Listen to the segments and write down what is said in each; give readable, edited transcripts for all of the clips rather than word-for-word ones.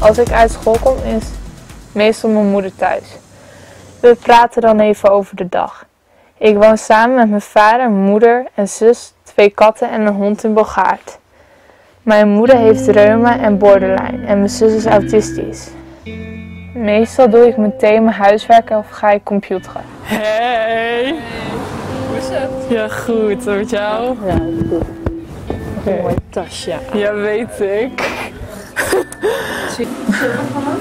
Als ik uit school kom is meestal mijn moeder thuis. We praten dan even over de dag. Ik woon samen met mijn vader, moeder en zus, 2 katten en een hond in Bogaert. Mijn moeder heeft reuma en borderline en mijn zus is autistisch. Meestal doe ik meteen mijn huiswerk of ga ik computeren. Hey! Hoe is het? Ja, goed. Met jou? Ja, goed. Een mooi tasje. Ja, weet ik. Zie je van hem?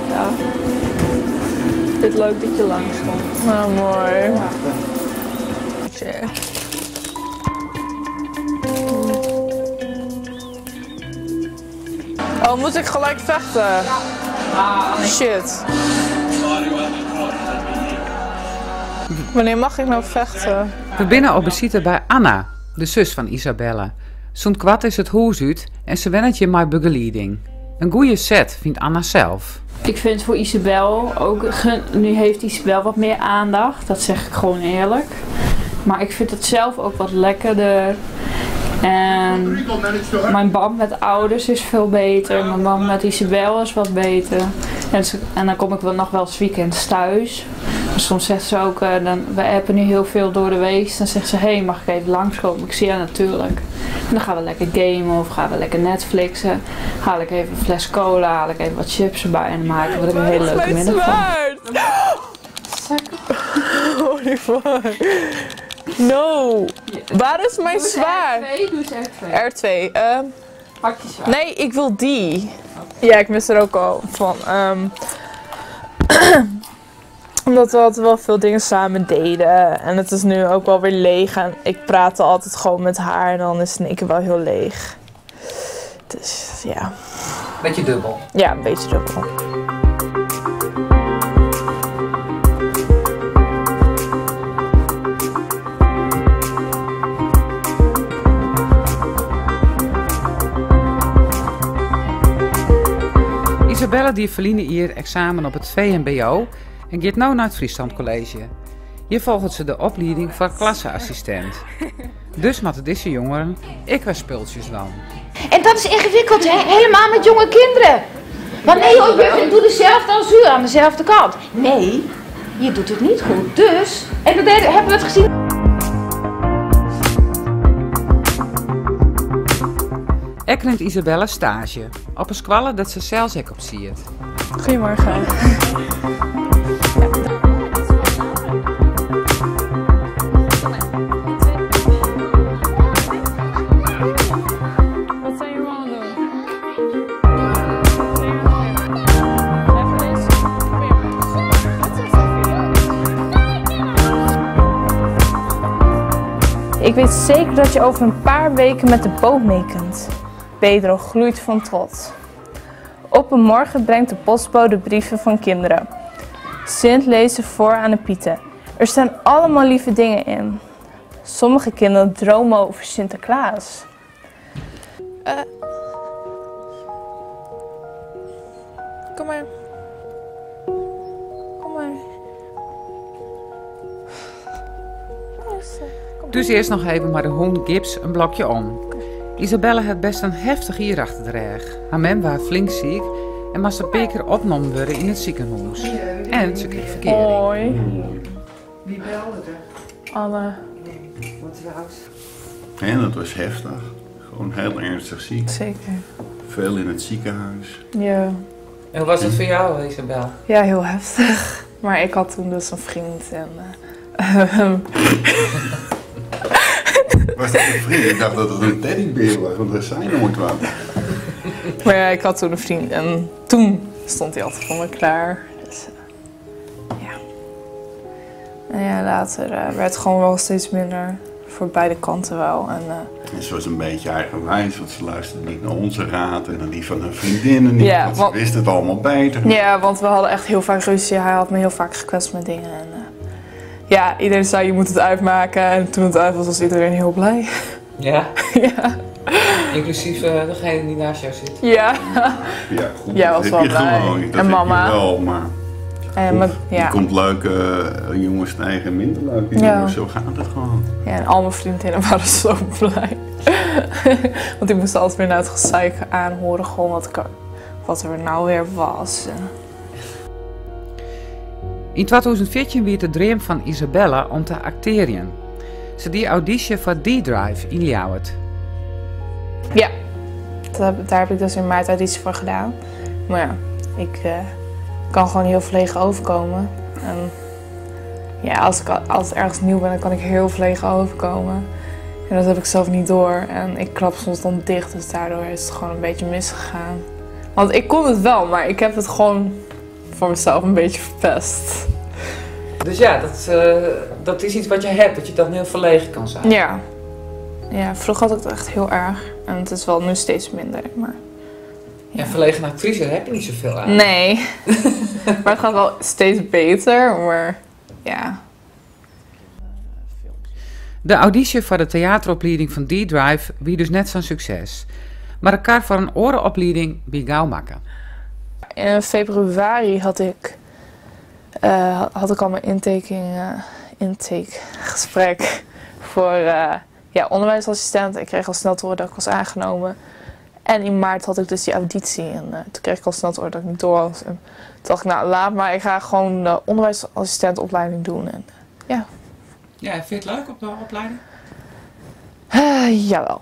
Ja. Ik vind het leuk dat je langskomt. Nou, mooi. Ja. Oh, moet ik gelijk vechten? Ja. Shit. Wanneer mag ik nou vechten? We binnen op visite bij Anna, de zus van Isabelle. Zo'n kwart is het huis uit en ze wennet je met begeleiding. Een goede set, vindt Anna zelf. Ik vind voor Isabel ook, nu heeft Isabel wat meer aandacht, dat zeg ik gewoon eerlijk. Maar ik vind het zelf ook wat lekkerder. En mijn band met ouders is veel beter, mijn band met Isabel is wat beter. En dan kom ik wel nog wel eens weekends thuis. Maar soms zegt ze ook, we appen nu heel veel door de week. Dan zegt ze, hey, mag ik even langskomen? Ik zie ja, natuurlijk. En dan gaan we lekker gamen of gaan we lekker Netflixen. Haal ik even een fles cola, haal ik even wat chips erbij en dan maken we er een hele leuke middag van. Holy fuck. No. Waar is mijn zwaard? R2, doe eens R2. R2. Pak je zwaard. Nee, ik wil die. Ja, ik mis er ook al van. Omdat we altijd wel veel dingen samen deden. En het is nu ook wel weer leeg. En ik praatte altijd gewoon met haar. En dan is het in één keer wel heel leeg. Dus ja. Beetje dubbel. Ja, een beetje dubbel. Isabelle die verliende hier examen op het VMBO en gaat nu naar het Friesland College. Hier volgt ze de opleiding voor klasseassistent. Dus met deze jongeren, ik was spultjes dan. En dat is ingewikkeld, hè? Helemaal met jonge kinderen. Want nee hoor, je doet hetzelfde als u aan dezelfde kant. Nee, je doet het niet goed. Dus, en dan hebben we het gezien. Ik neemt Isabelle stage op een squalle dat ze zelfs ook op ziet. Goedemorgen. Wat zijn jullie aan het doen? Ik weet zeker dat je over een paar weken met de boot mee kunt. Pedro gloeit van trots. Op een morgen brengt de postbode brieven van kinderen. Sint leest ze voor aan de pieten. Er staan allemaal lieve dingen in. Sommige kinderen dromen over Sinterklaas. Kom maar. Kom maar. Dus eerst nog even maar de hond gips een blokje om. Isabelle had best een heftig hier achter de rug. Haar man was flink ziek en moest een paar keer opgenomen worden in het ziekenhuis. En ze kreeg verkering. Hoi. Wie belde er? Alle. Wat was? En dat was heftig. Gewoon heel ernstig ziek. Zeker. Veel in het ziekenhuis. Ja. En hoe was het voor jou, Isabel? Ja, heel heftig. Maar ik had toen dus een vriend en... Was dat een vriend? Ik dacht dat het een teddybeer was, want dat zei nooit wat. Maar ja, ik had toen een vriend en toen stond hij altijd voor me klaar. Dus ja. En ja, later werd het gewoon wel steeds minder. Voor beide kanten wel. En ze was een beetje eigenwijs, want ze luisterde niet naar onze raad en naar die van haar vriendinnen niet. Ja, want ze wist het allemaal beter. Ja, want we hadden echt heel vaak ruzie. Hij had me heel vaak gekwetst met dingen. En, ja, iedereen zei je moet het uitmaken. En toen het uit was, was iedereen heel blij. Ja? Ja. Inclusief degene die naast jou zit. Ja. Ja, goed, Ja, dat was heb wel je blij. gewoon. Dat En heb mama. je wel, maar En je komt leuke jongens tegen en minder leuke Ja. jongens. Zo gaat het gewoon. Ja, en al mijn vriendinnen waren zo blij. Want die moesten altijd weer naar het gezeik aanhoren. Gewoon wat ik wat er nou weer was. In 2014 werd de droom van Isabella om te acteren. Ze die auditie voor D-Drive in Ljouwert. Ja, daar heb ik dus in maart auditie voor gedaan. Maar ja, ik kan gewoon heel verlegen overkomen. En ja, als ik altijd ergens nieuw ben, dan kan ik heel verlegen overkomen. En dat heb ik zelf niet door. En ik klap soms dan dicht, dus daardoor is het gewoon een beetje misgegaan. Want ik kon het wel, maar ik heb het gewoon voor mezelf een beetje verpest. Dus ja, dat is iets wat je hebt, dat je dan heel verlegen kan zijn. Ja. Ja, vroeger had ik het echt heel erg. En het is wel nu steeds minder, maar... Ja, verlegen actrice heb je niet zoveel aan. Nee. Maar het gaat wel steeds beter, maar ja. De auditie voor de theateropleiding van D-Drive wie dus net zo'n succes. Maar elkaar voor een orenopleiding bij gauw maken. In februari had ik al mijn intakegesprek voor onderwijsassistent. Ik kreeg al snel te horen dat ik was aangenomen. En in maart had ik dus die auditie en toen kreeg ik al snel te horen dat ik niet door was. En toen dacht ik, nou laat maar, ik ga gewoon de onderwijsassistentopleiding doen. En, ja. Ja, vind je het leuk op de opleiding? Jawel,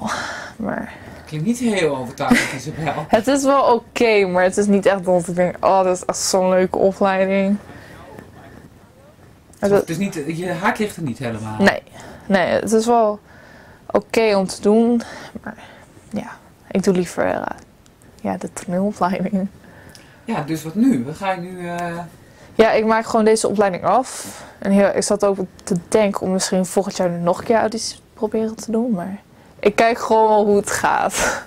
maar... Klinkt niet heel overtuigend, Isabel. Het is wel oké, maar het is niet echt dat ik denk, oh, dat is echt zo'n leuke opleiding. Het is niet, je hart ligt er niet helemaal. Nee, het is wel oké om te doen, maar ja, ik doe liever de toneelopleiding. Ja, dus wat nu? Wat ga je nu... Ja, ik maak gewoon deze opleiding af. En ik zat ook te denken om misschien volgend jaar nog een keer audities proberen te doen, maar ik kijk gewoon wel hoe het gaat.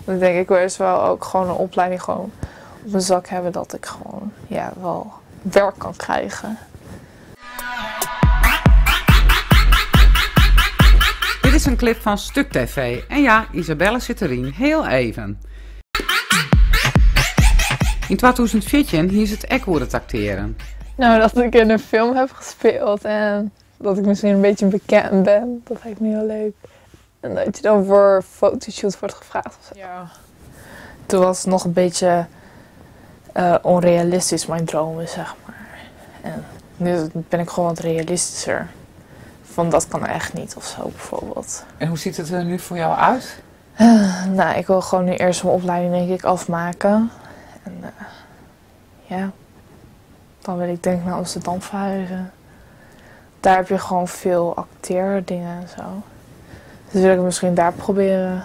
Want ik denk, ik wil eerst wel ook gewoon een opleiding gewoon op mijn zak hebben dat ik gewoon wel werk kan krijgen. Dit is een clip van Stuk TV. En ja, Isabelle zit erin. Heel even. In 2014 hier is het ek horen acteren. Nou, dat ik in een film heb gespeeld en dat ik misschien een beetje bekend ben. Dat lijkt me heel leuk. En dat je dan voor fotoshoot wordt gevraagd. Ja. Toen was het nog een beetje onrealistisch, mijn dromen, zeg maar. En nu ben ik gewoon wat realistischer. Van dat kan echt niet of zo, bijvoorbeeld. En hoe ziet het er nu voor jou uit? Nou, ik wil gewoon nu eerst mijn opleiding, denk ik, afmaken. En dan wil ik denk ik naar Amsterdam verhuizen. Daar heb je gewoon veel acteerdingen en zo. Dus wil ik het misschien daar proberen.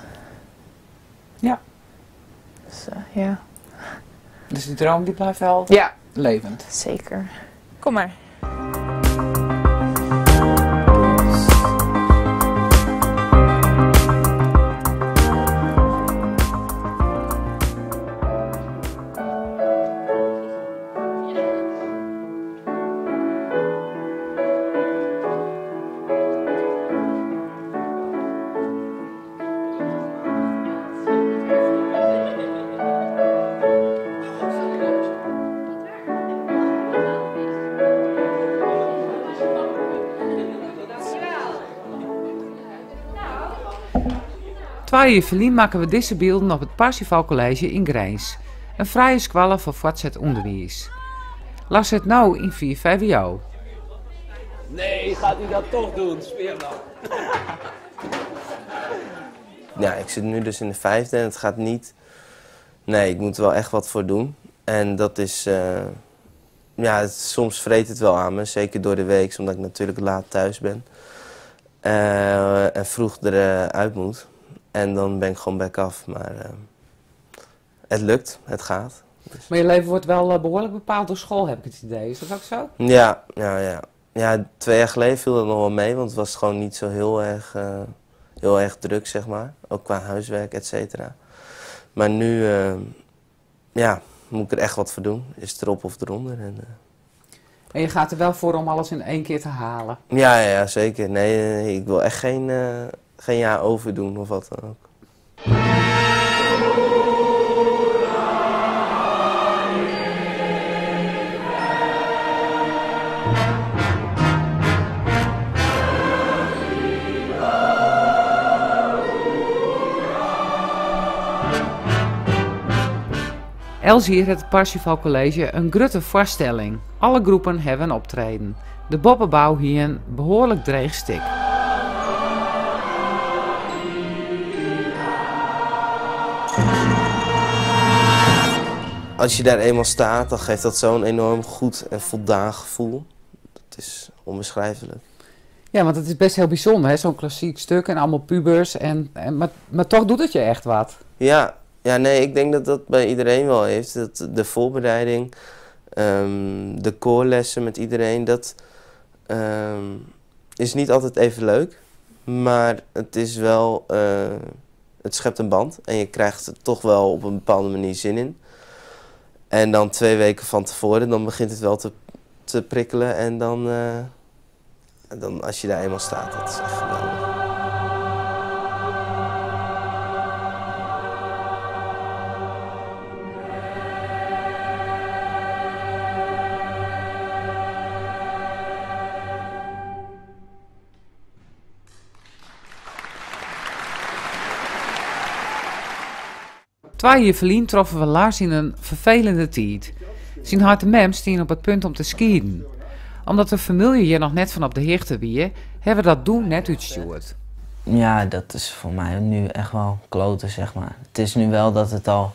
Ja. Dus ja. Dus die droom die blijft wel levend? Zeker. Kom maar. Twee uur maken we deze beelden op het Parsifal College in Grijns. Een vrije squalle voor voortzet onderwijs. Las het nou in 4 VWO. Nee, gaat hij dat toch doen? Speer dan. Ja, ik zit nu dus in de 5e en het gaat niet... Nee, ik moet er wel echt wat voor doen. En dat is... soms vreet het wel aan me, zeker door de week, omdat ik natuurlijk laat thuis ben. En vroeg eruit moet. En dan ben ik gewoon back af, maar het lukt, het gaat. Dus. Maar je leven wordt wel behoorlijk bepaald door school, heb ik het idee. Is dat ook zo? Ja. Ja, 2 jaar geleden viel dat nog wel mee, want het was gewoon niet zo heel erg druk, zeg maar. Ook qua huiswerk, et cetera. Maar nu, moet ik er echt wat voor doen. Is het erop of eronder. En je gaat er wel voor om alles in 1 keer te halen? Ja, zeker. Nee, ik wil echt geen jaar overdoen of wat dan ook. Els hier het Parsifal College een grote voorstelling. Alle groepen hebben een optreden. De boppenbouw hier een behoorlijk dreig stik. Als je daar eenmaal staat, dan geeft dat zo'n enorm goed en voldaan gevoel. Dat is onbeschrijfelijk. Ja, want het is best heel bijzonder, hè? Zo'n klassiek stuk en allemaal pubers. Maar toch doet het je echt wat. Ja, nee, ik denk dat dat bij iedereen wel heeft. Dat de voorbereiding, de koorlessen met iedereen, dat is niet altijd even leuk. Maar het is wel, het schept een band en je krijgt er toch wel op een bepaalde manier zin in. En dan 2 weken van tevoren, dan begint het wel te prikkelen en dan als je daar eenmaal staat, dat is echt geweldig. Twee jaar verlien troffen we Lars in een vervelende tijd. Zijn hart en mem stien op het punt om te skiën. Omdat de familie hier nog net van op de heerte wie, hebben we dat doen net uitgestuurd. Ja, dat is voor mij nu echt wel kloten, zeg maar. Het is nu wel dat het al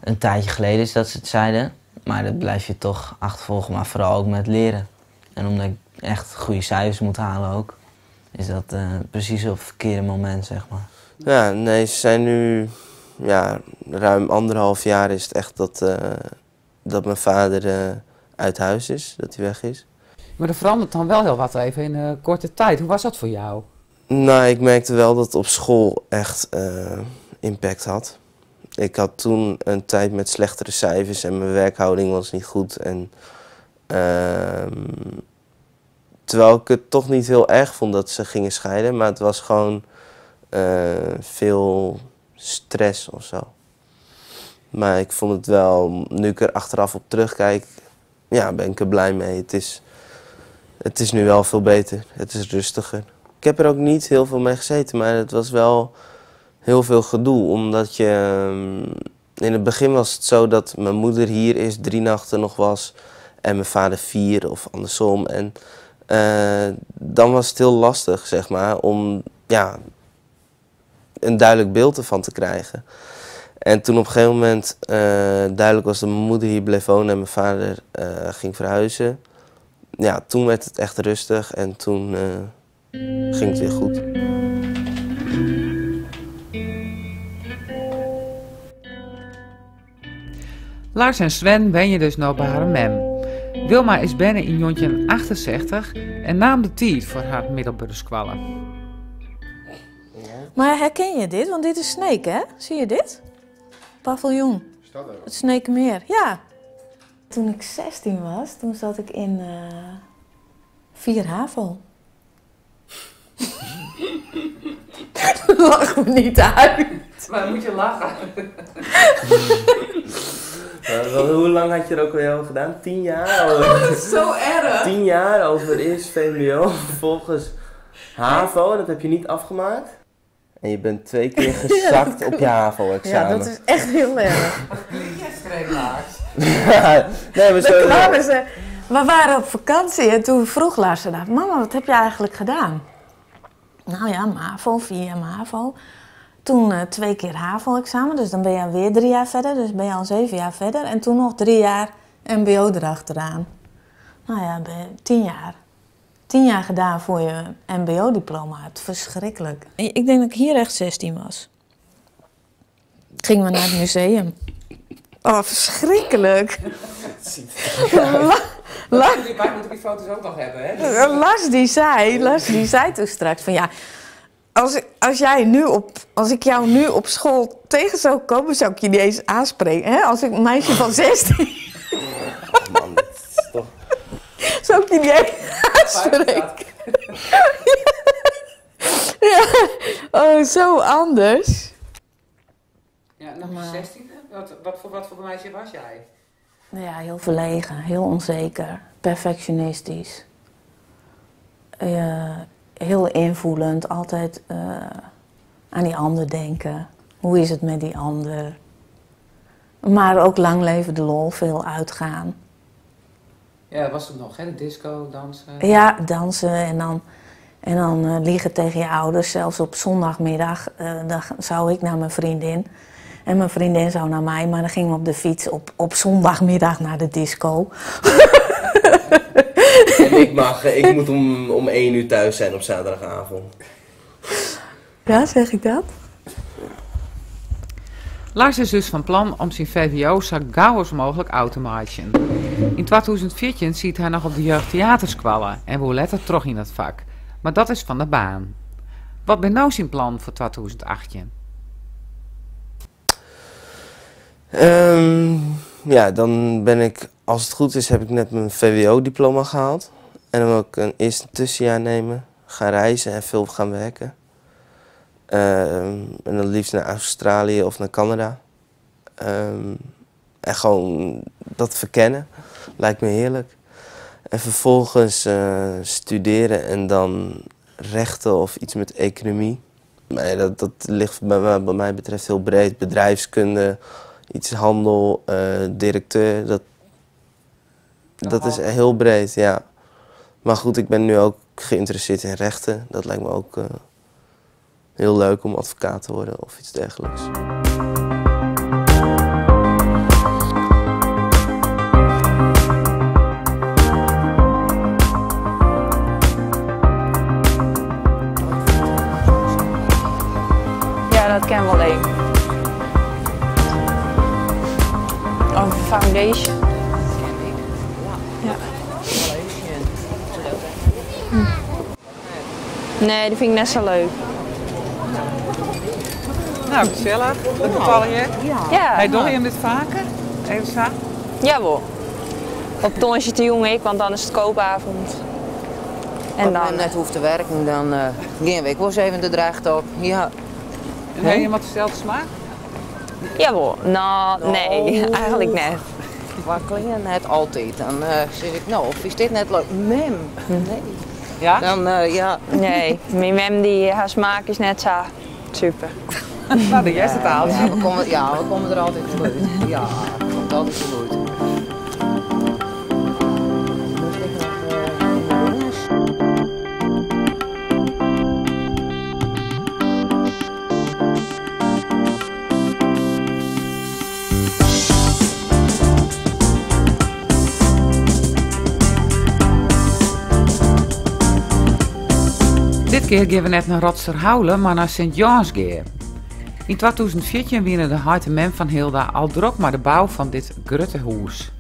een tijdje geleden is dat ze het zeiden. Maar dat blijf je toch achtervolgen, maar vooral ook met leren. En omdat ik echt goede cijfers moet halen ook, is dat precies op het verkeerde moment, zeg maar. Ja, nee, ze zijn nu... Ja, ruim 1,5 jaar is het echt dat mijn vader uit huis is, dat hij weg is. Maar er verandert dan wel heel wat even in een korte tijd. Hoe was dat voor jou? Nou, ik merkte wel dat het op school echt impact had. Ik had toen een tijd met slechtere cijfers en mijn werkhouding was niet goed. En, terwijl ik het toch niet heel erg vond dat ze gingen scheiden, maar het was gewoon veel stress of zo. Maar ik vond het wel, nu ik er achteraf op terugkijk, ja, ben ik er blij mee. Het is nu wel veel beter. Het is rustiger. Ik heb er ook niet heel veel mee gezeten, maar het was wel heel veel gedoe. Omdat je... in het begin was het zo dat mijn moeder hier eerst 3 nachten nog was en mijn vader 4 of andersom. En dan was het heel lastig, zeg maar, om ja, een duidelijk beeld ervan te krijgen. En toen op een gegeven moment duidelijk was dat mijn moeder hier bleef wonen en mijn vader ging verhuizen. Ja, toen werd het echt rustig en toen ging het weer goed. Lars en Sven ben je dus nou bij haar mem. Wilma is binnen in jontje 68 en nam de tijd voor haar middelbare squallen. Maar herken je dit? Want dit is Sneek, hè? Zie je dit? Paviljoen. Het Sneekmeer, ja. Toen ik 16 was, toen zat ik in 4 HAVO. Lach me niet uit. Maar moet je lachen. Hoe lang had je er ook al over gedaan? 10 jaar? Over... Zo erg. 10 jaar over eerst VMBO, vervolgens HAVO, dat heb je niet afgemaakt. En je bent 2 keer gezakt op je HAVO-examen. Ja, dat is echt heel erg. Nee, maar zo... kwamen ze. We waren op vakantie en toen vroeg Lars ze daar, mama, wat heb je eigenlijk gedaan? Nou ja, MAVO, 4 MAVO. Toen 2 keer HAVO-examen, dus dan ben je weer 3 jaar verder, dus ben je al 7 jaar verder. En toen nog 3 jaar MBO erachteraan. Nou ja, 10 jaar. 10 jaar gedaan voor je MBO-diploma hebt. Verschrikkelijk. Ik denk dat ik hier echt 16 was. Gingen we naar het museum. Oh, verschrikkelijk. Wij moeten die foto's ook nog hebben, hè? Lars die zei toen straks van ja, als ik jou nu op school tegen zou komen, zou ik je niet eens aanspreken. Hè? Als ik een meisje van 16... Man, dat is toch... Zou ik je niet eens aanspreken. Ja, oh, zo anders. Ja, nog maar 16. Wat voor meisje was jij? Ja, heel verlegen, heel onzeker, perfectionistisch. Heel invoelend, altijd aan die ander denken. Hoe is het met die ander? Maar ook lang leven de lol, veel uitgaan. Ja, dat was het nog, hè? De disco, dansen. Ja, dansen en dan liegen tegen je ouders. Zelfs op zondagmiddag, dan zou ik naar mijn vriendin. En mijn vriendin zou naar mij, maar dan gingen we op de fiets op zondagmiddag naar de disco. En ik moet om 1 uur thuis zijn op zaterdagavond. Ja, zeg ik dat? Lars is dus van plan om zijn VWO zo gauw als mogelijk uit te maken. In 2014 ziet hij nog op de jeugdtheaterschool en wil letter terug in het vak. Maar dat is van de baan. Wat ben nou zijn plan voor 2018? Ja, dan ben ik, als het goed is, heb ik net mijn VWO-diploma gehaald. En dan wil ik een eerste tussenjaar nemen, gaan reizen en veel gaan werken. En dan liefst naar Australië of naar Canada. En gewoon dat verkennen, lijkt me heerlijk. En vervolgens studeren en dan rechten of iets met economie. Maar dat ligt wat mij betreft heel breed. Bedrijfskunde, iets handel, directeur. Dat is heel breed, ja. Maar goed, ik ben nu ook geïnteresseerd in rechten. Dat lijkt me ook heel leuk om advocaat te worden of iets dergelijks. Ja, dat ken wel één. Of foundation. Ja. Nee, die vind ik net zo leuk. Nou, gezellig. Dat beval je. Ja. Hey, doe je hem dit vaker? Even zo. Jawel. Op tonsje te jong ik, want dan is het koopavond. En Als dan men net hoeft te werken, dan gaan we wel eens even de dracht op. Ja. En heb je wat dezelfde smaak? Jawel. Nou, nee, eigenlijk net. Waar klingen net altijd. Dan zeg ik, nou, of is dit net leuk? Mem. Nee. Ja? Dan, ja. Nee, mijn mem die haar smaak is net zo super. Nou, de eerste taal. Ja, we komen er altijd goed. Ja, het komt altijd goed. Dit keer gaan we net naar Rotsterhouwen, maar naar Sint-Jansgeer. In 2014 winnen de harte mem van Hilda al druk maar de bouw van dit grote huis.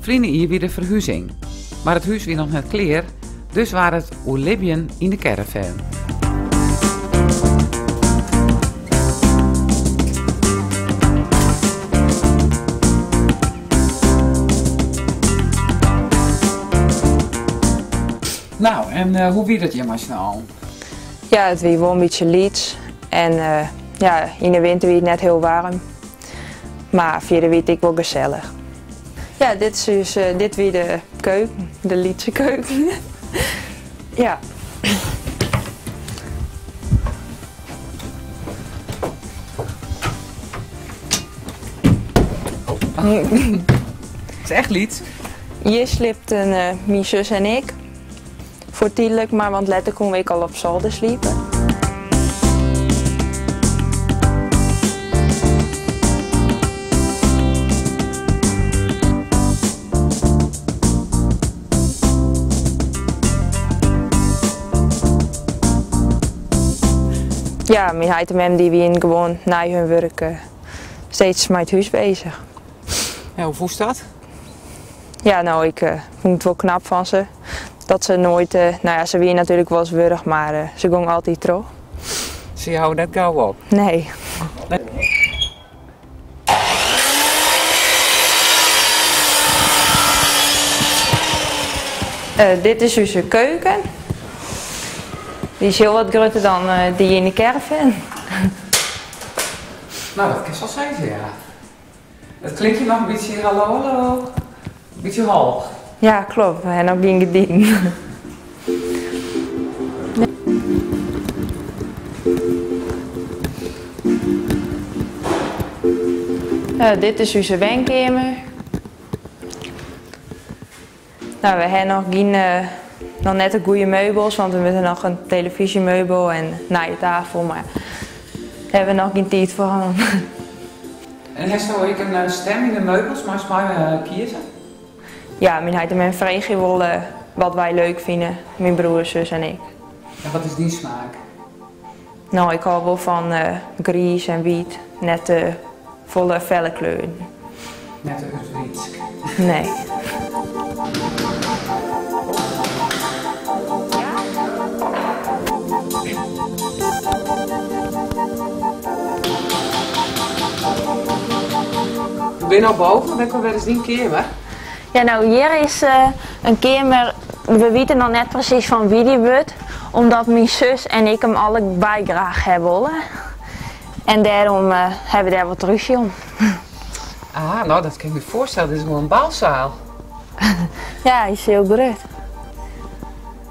Vrienden hier weer de verhuizing. Maar het huis weer nog net klaar, dus waren het Olibien in de caravan. Nou, en hoe wie dat je nou? Ja, het wie wel een beetje lieds. En ja, in de winter wie het net heel warm. Maar via de wiet ik wel gezellig. Ja, dit is dus dit wie de keuken, de Lietse keuken. Ja. Het is echt lied. Hier slipten mijn zus en ik. Voor tijdelijk, maar want later kon ik al op zolder sliepen. Ja, mijn heitemem die wie gewoon na hun werk steeds met het huis bezig. Ja, hoe voelt dat? Ja, nou, ik vond het wel knap van ze. Dat ze nooit, nou ja, ze wie natuurlijk wel eens wurg, maar ze ging altijd terug. Ze houden net gauw op? Nee. Dit is dus een keuken. Die is heel wat groter dan die in de caravan. Nou, dat kan wel zijn, ja. Het klinkt je nog een beetje hallo, hallo. Een beetje hoog. Ja, klopt. En dan ben ik die. Dit is onze woonkamer. Nou, we hebben nog net de goede meubels, want we hebben nog een televisiemeubel en een tafel, maar daar hebben we nog geen tijd voor. En heeft zo ook een stem in de meubels, maar mij kiezen? Ja, mijn vriend wil wat wij leuk vinden, mijn broer, zus en ik. En wat is die smaak? Nou, ik hou wel van grijs en wit, net volle felle kleuren. Net een wit? Nee. Ben je nou boven? Waar is die kamer? Ja, nou hier is een kamer, we weten nog net precies van wie die wordt, omdat mijn zus en ik hem allebei graag hebben. En daarom hebben we daar wat ruzie om. Ah, nou dat kan ik me voorstellen, dit is gewoon een balzaal. Ja, hij is heel groot.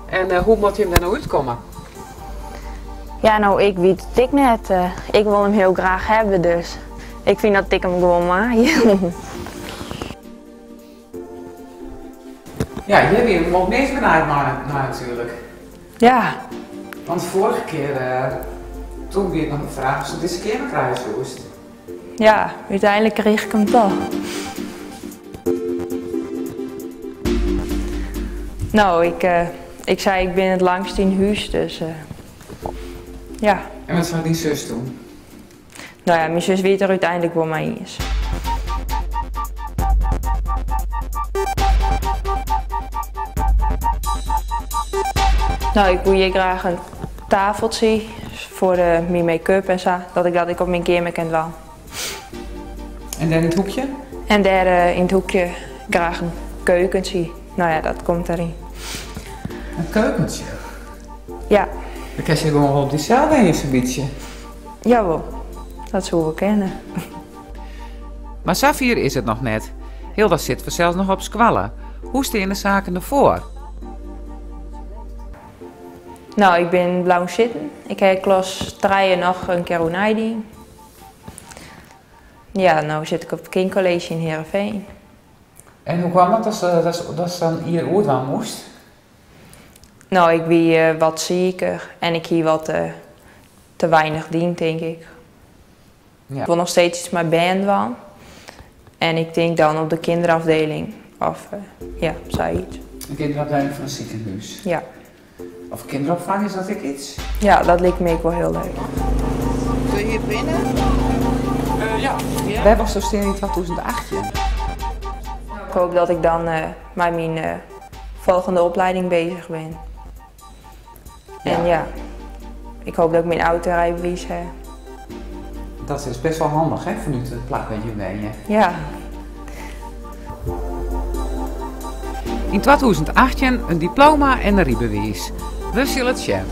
En hoe moet je hem daar nou uitkomen? Ja, nou ik weet het net. Ik wil hem heel graag hebben, dus ik vind dat ik hem gewoon maak. Ja, hier heb je hem ook meest benaaid maar natuurlijk. Ja. Want vorige keer, toen werd nog de vraag of ze deze keer krijgen moest. Ja, uiteindelijk kreeg ik hem toch. Nou, ik zei ik ben het langst in huis, dus ja. En wat zou die zus doen? Nou ja, mijn zus weet er uiteindelijk wel mee is. Nou, ik wil hier graag een tafeltje voor mijn make-up en zo, dat ik op mijn kamer kan doen. En daar in het hoekje? En daar in het hoekje graag een keukentje. Nou ja, dat komt erin. Een keukentje? Ja. Dan kan je gewoon wel op die cel heen, zo'n beetje. Jawel, dat zullen we kennen. Maar Safir is het nog net. Hilda zit vanzelfs nog op squallen. Hoe staan de zaken ervoor? Nou, ik ben blauw zitten. Ik heb klas 3 nog een keer een. Ja, nou zit ik op het kindcollege in Heerenveen. En hoe kwam het dat ze dan hier oordwaan moest? Nou, ik ben wat zieker en ik hier wat te weinig dient, denk ik. Ja. Ik wil nog steeds iets met band doen. En ik denk dan op de kinderafdeling of ja, zoiets. Een kinderafdeling van een ziekenhuis? Ja. Of kinderopvang, is dat iets? Ja, dat lijkt me ook wel heel leuk. Kun je hier binnen? Ja. Wij was zo stil in 2018. Ik hoop dat ik dan met mijn volgende opleiding bezig ben. Ja. En ja, ik hoop dat ik mijn autorijbewijs heb. Dat is best wel handig, hè, voor nu te plakken je ben je. Ja. In 2018 een diploma en een rijbewijs. We zullen het zien.